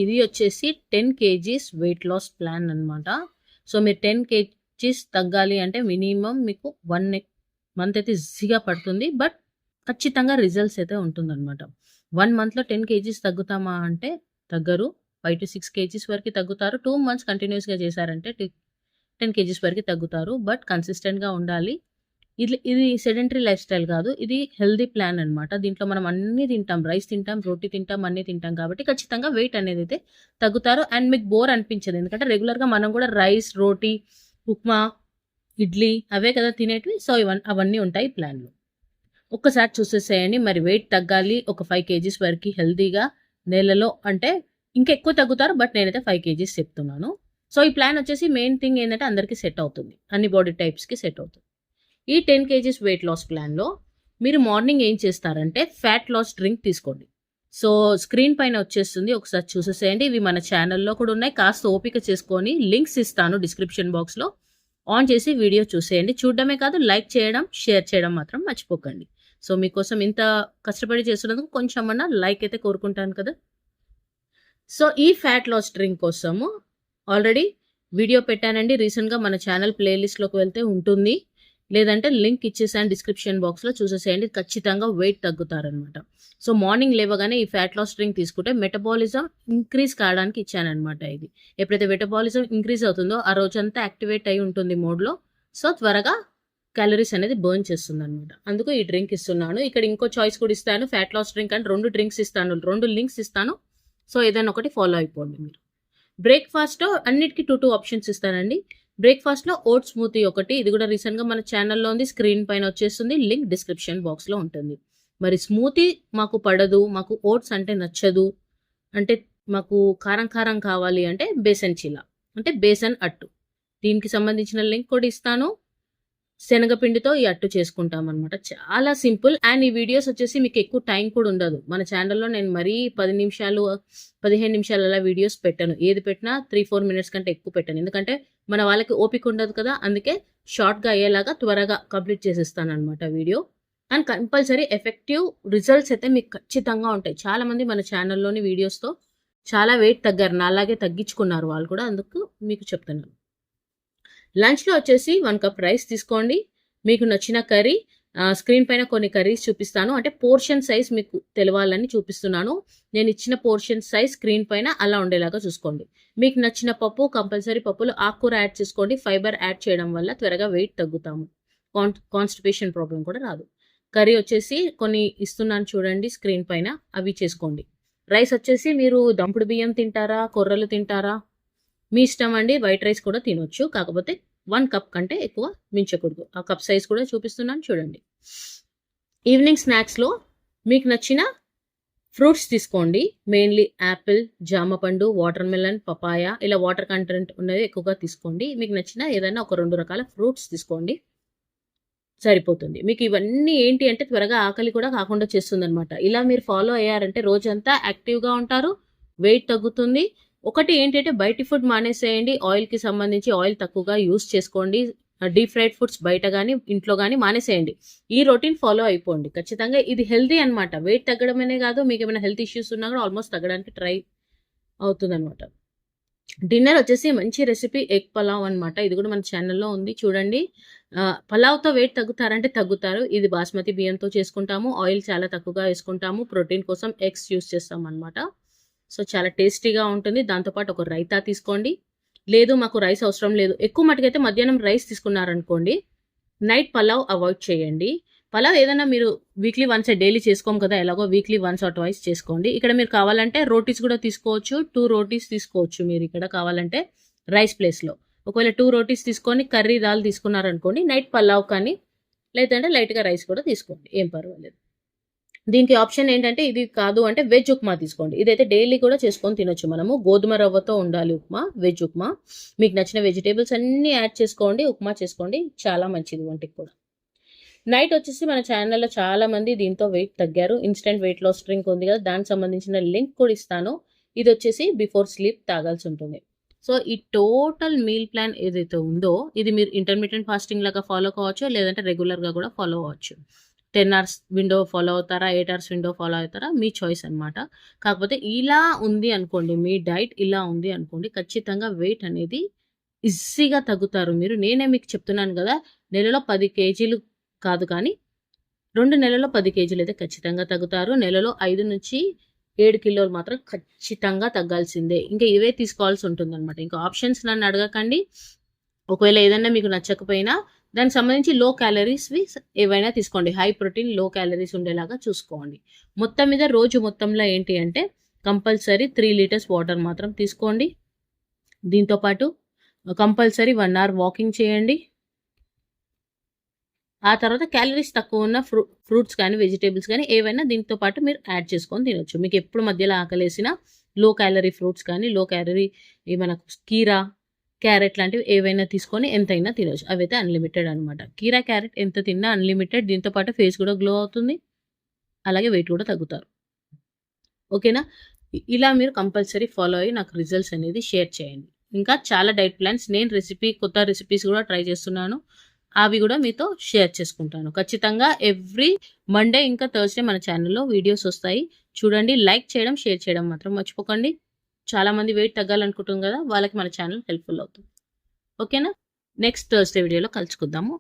ఇది వచ్చేసి 10 kgs weight loss plan అనమాట. సో మీరు 10 కేజీస్ తగ్గాలి అంటే మినిమం మీకు 1 మంత్ అయితే ఈజీగా పడుతుంది. బట్ ఖచ్చితంగా రిజల్ట్స్ అయితే ఉంటుందన్నమాట. 1 మంత్లో 10 కేజీస్ తగ్గుతామా అంటే తగ్గరు. 5-6 కేజీస్ వరకు తగ్గుతారు. 2 మంత్స్ కంటిన్యూస్గా చేశారంటే 10 కేజీస్ వరకు తగ్గుతారు. బట్ కన్సిస్టెంట్గా ఉండాలి. ఇది సెడెంటరీ లైఫ్ స్టైల్ కాదు, ఇది హెల్దీ ప్లాన్ అనమాట. దీంట్లో మనం అన్ని తింటాం, రైస్ తింటాం, రోటీ తింటాం, అన్ని తింటాం కాబట్టి ఖచ్చితంగా వెయిట్ అనేది అయితే తగ్గుతారు. అండ్ మీకు బోర్ అనిపించదు, ఎందుకంటే రెగ్యులర్గా మనం కూడా రైస్, రోటీ, ఉప్మా, ఇడ్లీ అవే కదా తినేటివి. సో అవన్నీ ఉంటాయి ప్లాన్లో. ఒక్కసారి చూసేసేయండి. మరి వెయిట్ తగ్గాలి ఒక 5 కేజీస్ వరకు హెల్దీగా నెలలో అంటే ఇంకా ఎక్కువ తగ్గుతారు. బట్ నేనైతే 5 కేజీస్ చెప్తున్నాను. సో ఈ ప్లాన్ వచ్చేసి మెయిన్ థింగ్ ఏంటంటే అందరికీ సెట్ అవుతుంది, అన్ని బాడీ టైప్స్కి సెట్ అవుతుంది. ఈ 10 కేజీస్ వెయిట్ లాస్ ప్లాన్లో మీరు మార్నింగ్ ఏం చేస్తారంటే ఫ్యాట్ లాస్ డ్రింక్ తీసుకోండి. సో స్క్రీన్ పైన వచ్చేస్తుంది, ఒకసారి చూసేసేయండి. ఇవి మన ఛానల్లో కూడా ఉన్నాయి. కాస్త ఓపిక చేసుకొని లింక్స్ ఇస్తాను డిస్క్రిప్షన్ బాక్స్లో, ఆన్ చేసి వీడియో చూసేయండి. చూడడమే కాదు, లైక్ చేయడం, షేర్ చేయడం మాత్రం మర్చిపోకండి. సో మీకోసం ఇంత కష్టపడి చేస్తున్నందుకు కొంచెమన్నా లైక్ అయితే కోరుకుంటాను కదా. సో ఈ ఫ్యాట్ లాస్ డ్రింక్ కోసము ఆల్రెడీ వీడియో పెట్టానండి రీసెంట్గా. మన ఛానల్ ప్లేలిస్ట్లోకి వెళ్తే ఉంటుంది, లేదంటే లింక్ ఇచ్చేసాను డిస్క్రిప్షన్ బాక్స్లో, చూసేసేయండి. ఖచ్చితంగా వెయిట్ తగ్గుతారనమాట. సో మార్నింగ్ లేవగానే ఈ ఫ్యాట్ లాస్ డ్రింక్ తీసుకుంటే మెటబాలిజం ఇంక్రీజ్ కావడానికి ఇచ్చానమాట. ఇది ఎప్పుడైతే మెటబాలిజం ఇంక్రీజ్ అవుతుందో ఆ రోజంతా యాక్టివేట్ అయి ఉంటుంది మోడ్లో. సో త్వరగా క్యాలరీస్ అనేది బర్న్ చేస్తుంది అనమాట. అందుకు ఈ డ్రింక్ ఇస్తున్నాను. ఇక్కడ ఇంకో చాయిస్ కూడా ఇస్తాను, ఫ్యాట్ లాస్ డ్రింక్ అని 2 డ్రింక్స్ ఇస్తాను, 2 లింక్స్ ఇస్తాను. సో ఏదైనా ఒకటి ఫాలో అయిపోండి మీరు. బ్రేక్ఫాస్ట్ అన్నిటికీ 2 ఆప్షన్స్ ఇస్తానండి. బ్రేక్ఫాస్ట్లో ఓట్ స్మూతీ ఒకటి, ఇది కూడా రీసెంట్గా మన ఛానల్లో ఉంది, స్క్రీన్ పైన వచ్చేస్తుంది, లింక్ డిస్క్రిప్షన్ బాక్స్లో ఉంటుంది. మరి స్మూతీ మాకు పడదు, మాకు ఓట్స్ అంటే నచ్చదు, అంటే మాకు కారం కారం కావాలి అంటే బేసన్ చీలా అంటే బేసన్ అట్టు, దీనికి సంబంధించిన లింక్ కూడా ఇస్తాను. శనగపిండితో ఈ అట్టు చేసుకుంటాం అనమాట. చాలా సింపుల్. అండ్ ఈ వీడియోస్ వచ్చేసి మీకు ఎక్కువ టైం కూడా ఉండదు. మన ఛానల్లో నేను మరీ 10 నిమిషాలు 15 నిమిషాలు అలా వీడియోస్ పెట్టాను. ఏది పెట్టినా 3-4 మినిట్స్ కంటే ఎక్కువ పెట్టాను, ఎందుకంటే మన వాళ్ళకి ఓపిక ఉండదు కదా. అందుకే షార్ట్గా అయ్యేలాగా త్వరగా కంప్లీట్ చేసేస్తాను అనమాట video. And compulsory effective results అయితే మీకు ఖచ్చితంగా ఉంటాయి. చాలామంది మన ఛానల్లోని వీడియోస్తో చాలా వెయిట్ తగ్గారు, నాలాగే తగ్గించుకున్నారు వాళ్ళు కూడా, అందుకు మీకు చెప్తున్నాను. లంచ్లో వచ్చేసి 1 కప్ రైస్ తీసుకోండి. మీకు నచ్చిన కర్రీ, స్క్రీన్ పైన కొన్ని కర్రీస్ చూపిస్తాను, అంటే పోర్షన్ సైజ్ మీకు తెలవాలని చూపిస్తున్నాను. నేను ఇచ్చిన పోర్షన్ సైజ్ స్క్రీన్ పైన అలా ఉండేలాగా చూసుకోండి. మీకు నచ్చిన పప్పు, కంపల్సరీ పప్పులు ఆకుకూర యాడ్ చేసుకోండి. ఫైబర్ యాడ్ చేయడం వల్ల త్వరగా వెయిట్ తగ్గుతాము, కాన్స్టిపేషన్ ప్రాబ్లం కూడా రాదు. కర్రీ వచ్చేసి కొన్ని ఇస్తున్నాను చూడండి స్క్రీన్ పైన, అవి చేసుకోండి. రైస్ వచ్చేసి మీరు దంపుడు బియ్యం తింటారా, కొర్రలు తింటారా, మీ ఇష్టం అండి. వైట్ రైస్ కూడా తినొచ్చు, కాకపోతే 1 కప్ కంటే ఎక్కువ మించకూడదు. ఆ కప్ సైజ్ కూడా చూపిస్తున్నాను చూడండి. ఈవినింగ్ స్నాక్స్లో మీకు నచ్చిన ఫ్రూట్స్ తీసుకోండి. మెయిన్లీ యాపిల్, జామపండు, వాటర్ మెలన్, పపాయ, ఇలా వాటర్ కంటెంట్ ఉన్నది ఎక్కువగా తీసుకోండి. మీకు నచ్చిన ఏదైనా ఒక 2 రకాల ఫ్రూట్స్ తీసుకోండి, సరిపోతుంది. మీకు ఇవన్నీ ఏంటి అంటే త్వరగా ఆకలి కూడా కాకుండా చేస్తుంది అనమాట. ఇలా మీరు ఫాలో అయ్యారంటే రోజంతా యాక్టివ్గా ఉంటారు, వెయిట్ తగ్గుతుంది. ఒకటి ఏంటంటే బయటి ఫుడ్ మానేసేయండి. ఆయిల్కి సంబంధించి ఆయిల్ తక్కువగా యూస్ చేసుకోండి. డీప్ ఫ్రైడ్ ఫుడ్స్ బయట కానీ ఇంట్లో కానీ మానేసేయండి. ఈ రొటీన్ ఫాలో అయిపోండి ఖచ్చితంగా. ఇది హెల్దీ అనమాట. వెయిట్ తగ్గడమనే కాదు, మీకు ఏమైనా హెల్త్ ఇష్యూస్ ఉన్నా కూడా ఆల్మోస్ట్ తగ్గడానికి ట్రై అవుతుంది అనమాట. డిన్నర్ వచ్చేసి మంచి రెసిపీ ఎగ్ పలావ్ అనమాట. ఇది కూడా మన ఛానల్లో ఉంది చూడండి. పలావ్తో వెయిట్ తగ్గుతారంటే తగ్గుతారు. ఇది బాస్మతి బియ్యంతో చేసుకుంటాము, ఆయిల్ చాలా తక్కువగా వేసుకుంటాము, ప్రోటీన్ కోసం ఎగ్స్ యూస్ చేస్తాం అనమాట. సో చాలా టేస్టీగా ఉంటుంది. దాంతోపాటు ఒక రైతా తీసుకోండి. లేదు మాకు రైస్ అవసరం లేదు, ఎక్కువ మటుకైతే మధ్యాహ్నం రైస్ తీసుకున్నారనుకోండి, నైట్ పలావ్ అవాయిడ్ చేయండి. పలావ్ ఏదైనా మీరు వీక్లీ వన్స్ డైలీ చేసుకోం కదా, ఎలాగో వీక్లీ వన్స్ ఆర్ ట్వైస్ చేసుకోండి. ఇక్కడ మీరు కావాలంటే రోటీస్ కూడా తీసుకోవచ్చు, 2 రోటీస్ తీసుకోవచ్చు మీరు ఇక్కడ కావాలంటే రైస్ ప్లేస్లో. ఒకవేళ 2 రోటీస్ తీసుకొని కర్రీ దాల్ తీసుకున్నారనుకోండి, నైట్ పలావ్ కానీ లేదంటే లైట్గా రైస్ కూడా తీసుకోండి, ఏం పర్వాలేదు. దీనికి ఆప్షన్ ఏంటంటే ఇది కాదు అంటే వెజ్ ఉప్మా తీసుకోండి. ఇదైతే డైలీ కూడా చేసుకొని తినొచ్చు మనము. గోధుమ రవ్వతో ఉండాలి ఉప్మా, వెజ్ ఉప్మా. మీకు నచ్చిన వెజిటేబుల్స్ అన్నీ యాడ్ చేసుకోండి, ఉప్మా చేసుకోండి, చాలా మంచిది ఒంటికి కూడా. నైట్ వచ్చేసి మన ఛానల్లో చాలా మంది దీంతో వెయిట్ తగ్గారు. ఇన్స్టెంట్ వెయిట్ లాస్ డ్రింక్ ఉంది కదా, దానికి సంబంధించిన లింక్ కూడా ఇస్తాను. ఇది వచ్చేసి బిఫోర్ స్లీప్ తాగాల్సి ఉంటుంది. సో ఈ టోటల్ మీల్ ప్లాన్ ఏదైతే ఉందో ఇది మీరు ఇంటర్మీడియట్ ఫాస్టింగ్ లాగా ఫాలో కావచ్చు, లేదంటే రెగ్యులర్గా కూడా ఫాలో అవ్వచ్చు. 10 అవర్స్ విండో ఫాలో అవుతారా, 8 అవర్స్ విండో ఫాలో అవుతారా, మీ చాయిస్ అనమాట. కాకపోతే ఇలా ఉంది అనుకోండి, మీ డైట్ ఇలా ఉంది అనుకోండి, ఖచ్చితంగా వెయిట్ అనేది ఈజీగా తగ్గుతారు మీరు. నేనే మీకు చెప్తున్నాను కదా, నెలలో 10 కేజీలు కాదు కానీ 2 నెలల్లో 10 కేజీలు అయితే ఖచ్చితంగా తగ్గుతారు. నెలలో 5-7 కిలోలు మాత్రం ఖచ్చితంగా తగ్గాల్సిందే. ఇంకా ఇవే తీసుకోవాల్సి ఉంటుందన్నమాట. ఇంకా ఆప్షన్స్ నన్ను అడగకండి. ఒకవేళ ఏదన్నా మీకు నచ్చకపోయినా దానికి సంబంధించి లో క్యాలరీస్వి ఏవైనా తీసుకోండి. హై ప్రోటీన్, లో క్యాలరీస్ ఉండేలాగా చూసుకోండి. మొత్తం మీద రోజు మొత్తంలో ఏంటి అంటే కంపల్సరీ 3 లీటర్స్ వాటర్ మాత్రం తీసుకోండి. దీంతోపాటు కంపల్సరీ 1 అవర్ వాకింగ్ చేయండి. ఆ తర్వాత క్యాలరీస్ తక్కువ ఉన్న ఫ్రూట్స్ కానీ, వెజిటేబుల్స్ కానీ ఏవైనా దీంతో పాటు మీరు యాడ్ చేసుకొని తినొచ్చు. మీకు ఎప్పుడు మధ్యలో ఆకలేసినా లో క్యాలరీ ఫ్రూట్స్ కానీ, లో క్యాలరీ మనకు కీరా, క్యారెట్ లాంటివి ఏవైనా తీసుకొని ఎంతైనా తినొచ్చు. అవైతే అన్లిమిటెడ్ అనమాట. కీరా, క్యారెట్ ఎంత తిన్నా అన్లిమిటెడ్. దీంతో పాటు ఫేస్ కూడా గ్లో అవుతుంది, అలాగే వెయిట్ కూడా తగ్గుతారు. ఓకేనా? ఇలా మీరు కంపల్సరీ ఫాలో అయ్యి నాకు రిజల్ట్స్ అనేది షేర్ చేయండి. ఇంకా చాలా డైట్ ప్లాన్స్, నేను కొత్త రెసిపీస్ కూడా ట్రై చేస్తున్నాను. అవి కూడా మీతో షేర్ చేసుకుంటాను. ఖచ్చితంగా ఎవ్రీ మండే ఇంకా థర్స్డే మన ఛానల్లో వీడియోస్ వస్తాయి. చూడండి. లైక్ చేయడం, షేర్ చేయడం మాత్రం మర్చిపోకండి. చాలామంది వెయిట్ తగ్గాలనుకుంటుంది కదా, వాళ్ళకి మన ఛానల్ హెల్ప్ఫుల్ అవుతుంది. ఓకేనా? నెక్స్ట్ థర్స్డే వీడియోలో కలుసుకుందాము.